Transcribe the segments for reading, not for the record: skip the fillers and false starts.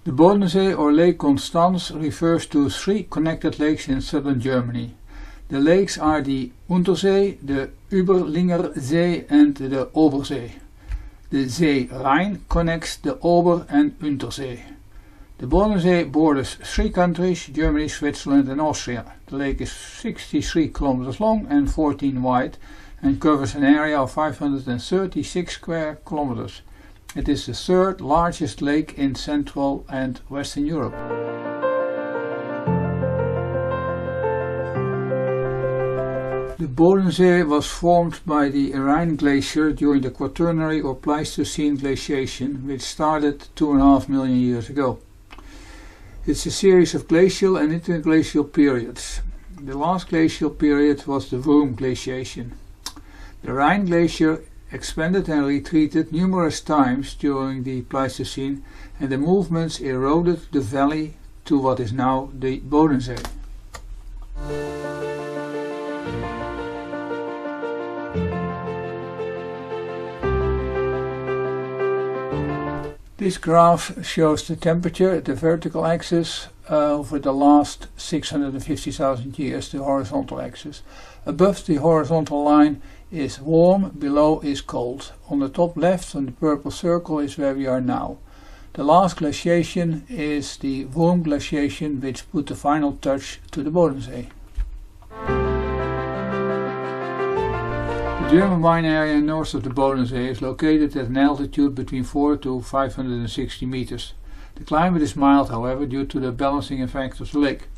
The Bodensee or Lake Constance refers to three connected lakes in southern Germany. The lakes are the Untersee, the Überlinger See and the Obersee. The See Rhine connects the Ober- and Untersee. The Bodensee borders three countries, Germany, Switzerland and Austria. The lake is 63 kilometers long and 14 wide and covers an area of 536 square kilometers. It is the third largest lake in Central and Western Europe. The Bodensee was formed by the Rhine glacier during the Quaternary or Pleistocene glaciation, which started 2.5 million years ago. It's a series of glacial and interglacial periods. The last glacial period was the Würm glaciation. The Rhine glacier expanded and retreated numerous times during the Pleistocene, and the movements eroded the valley to what is now the Bodensee. This graph shows the temperature at the vertical axis over the last 650,000 years, the horizontal axis. Above the horizontal line is warm, below is cold. On the top left on the purple circle is where we are now. The last glaciation is the Würm glaciation, which put the final touch to the Bodensee. The German wine area north of the Bodensee is located at an altitude between 4 to 560 meters. The climate is mild, however, due to the balancing effect of the lake.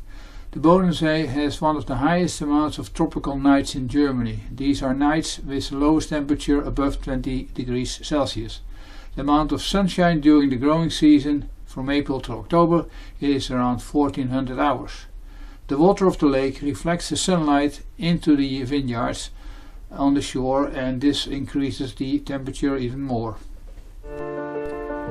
The Bodensee has one of the highest amounts of tropical nights in Germany. These are nights with the lowest temperature above 20 degrees Celsius. The amount of sunshine during the growing season, from April to October, is around 1400 hours. The water of the lake reflects the sunlight into the vineyards on the shore, and this increases the temperature even more.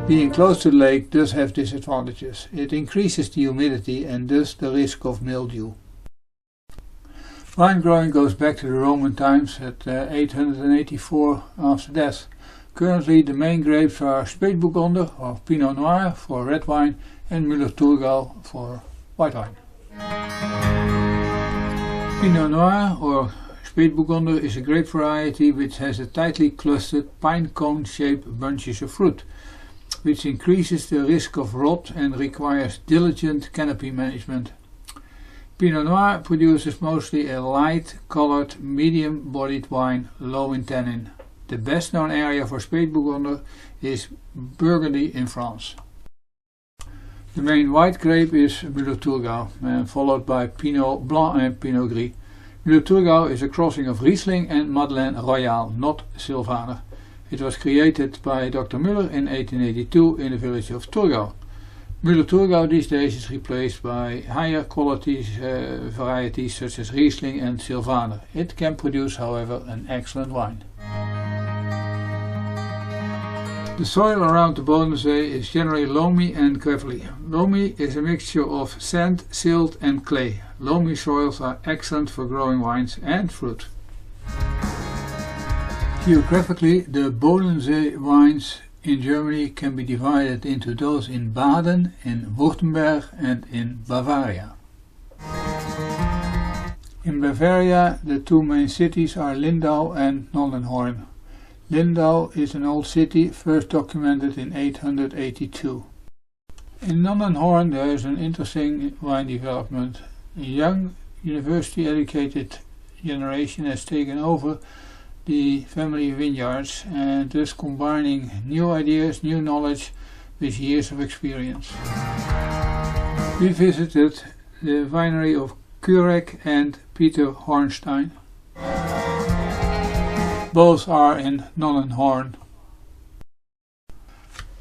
Being close to the lake does have disadvantages. It increases the humidity and thus the risk of mildew. Wine growing goes back to the Roman times at 884 after death. Currently the main grapes are Spätburgunder or Pinot Noir for red wine and Müller-Thurgau for white wine. Pinot Noir or Spätburgunder is a grape variety which has a tightly clustered pine cone shaped bunches of fruit, which increases the risk of rot and requires diligent canopy management. Pinot Noir produces mostly a light-colored, medium-bodied wine, low in tannin. The best known area for Spätburgunder is Burgundy in France. The main white grape is Müller-Thurgau, followed by Pinot Blanc and Pinot Gris. Müller-Thurgau is a crossing of Riesling and Madeleine Royale, not Sylvaner. It was created by Dr. Müller in 1882 in the village of Thurgau. Müller-Thurgau these days is replaced by higher quality varieties such as Riesling and Sylvaner. It can produce, however, an excellent wine. The soil around the Bodensee is generally loamy and gravelly. Loamy is a mixture of sand, silt and clay. Loamy soils are excellent for growing wines and fruit. Geographically, the Bodensee wines in Germany can be divided into those in Baden, in Württemberg and in Bavaria. In Bavaria, the two main cities are Lindau and Nonnenhorn. Lindau is an old city, first documented in 882. In Nonnenhorn there is an interesting wine development. A young, university-educated generation has taken over the family vineyards and thus combining new ideas, new knowledge with years of experience. We visited the winery of Kurek and Peter Hornstein. Both are in Nonnenhorn.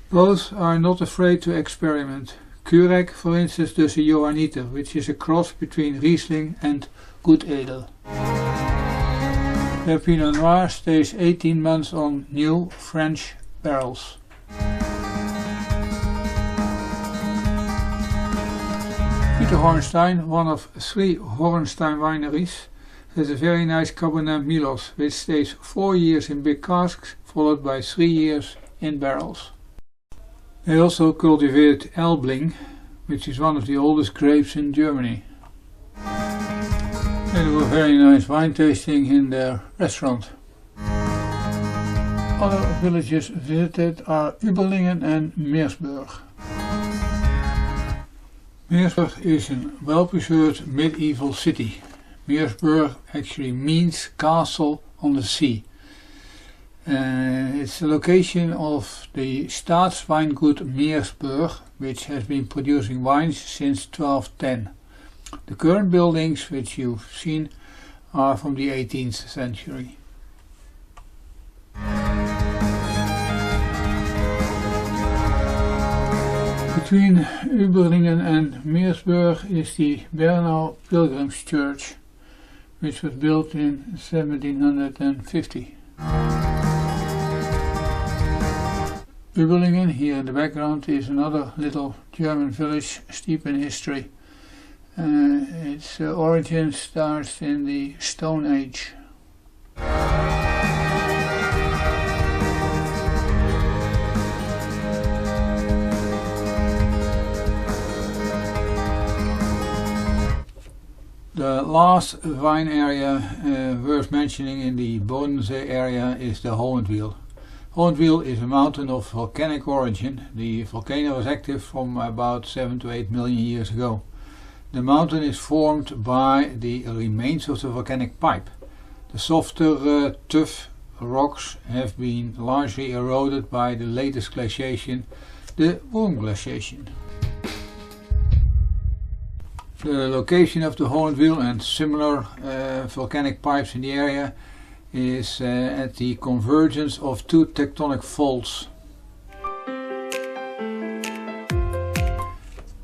Both are not afraid to experiment. Kurek, for instance, does a Johanniter, which is a cross between Riesling and Gut Edel. Their Pinot Noir stays 18 months on new French barrels. Peter Hornstein, one of 3 Hornstein wineries, has a very nice Cabernet Milos, which stays 4 years in big casks, followed by 3 years in barrels. They also cultivated Elbling, which is one of the oldest grapes in Germany. They do a very nice wine tasting in their restaurant. Other villages visited are Überlingen and Meersburg. Meersburg is a well-preserved medieval city. Meersburg actually means castle on the sea. It's the location of the Staatsweingut Meersburg, which has been producing wines since 1210. The current buildings, which you've seen, are from the 18th century. Between Überlingen and Meersburg is the Bernau Pilgrims Church, which was built in 1750. Überlingen, here in the background, is another little German village steep in history. Its origin starts in the Stone Age. The last vine area worth mentioning in the Bodensee area is the Hohentwiel. Hohentwiel is a mountain of volcanic origin. The volcano was active from about 7 to 8 million years ago. The mountain is formed by the remains of the volcanic pipe. The softer, tough rocks have been largely eroded by the latest glaciation, the Wurm glaciation. The location of the Hohentwiel and similar volcanic pipes in the area is at the convergence of two tectonic faults.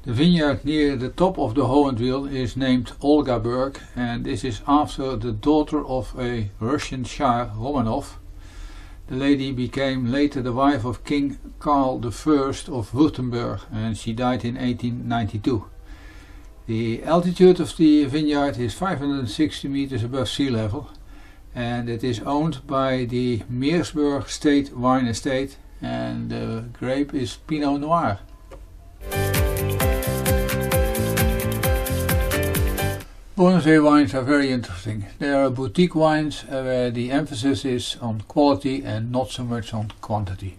The vineyard near the top of the Hohentwiel is named Olgaberg, and this is after the daughter of a Russian Tsar, Romanov. The lady became later the wife of King Karl I of Württemberg, and she died in 1892. The altitude of the vineyard is 560 meters above sea level, and it is owned by the Meersburg State Wine Estate, and the grape is Pinot Noir. Bodensee wines are very interesting. They are boutique wines where the emphasis is on quality and not so much on quantity.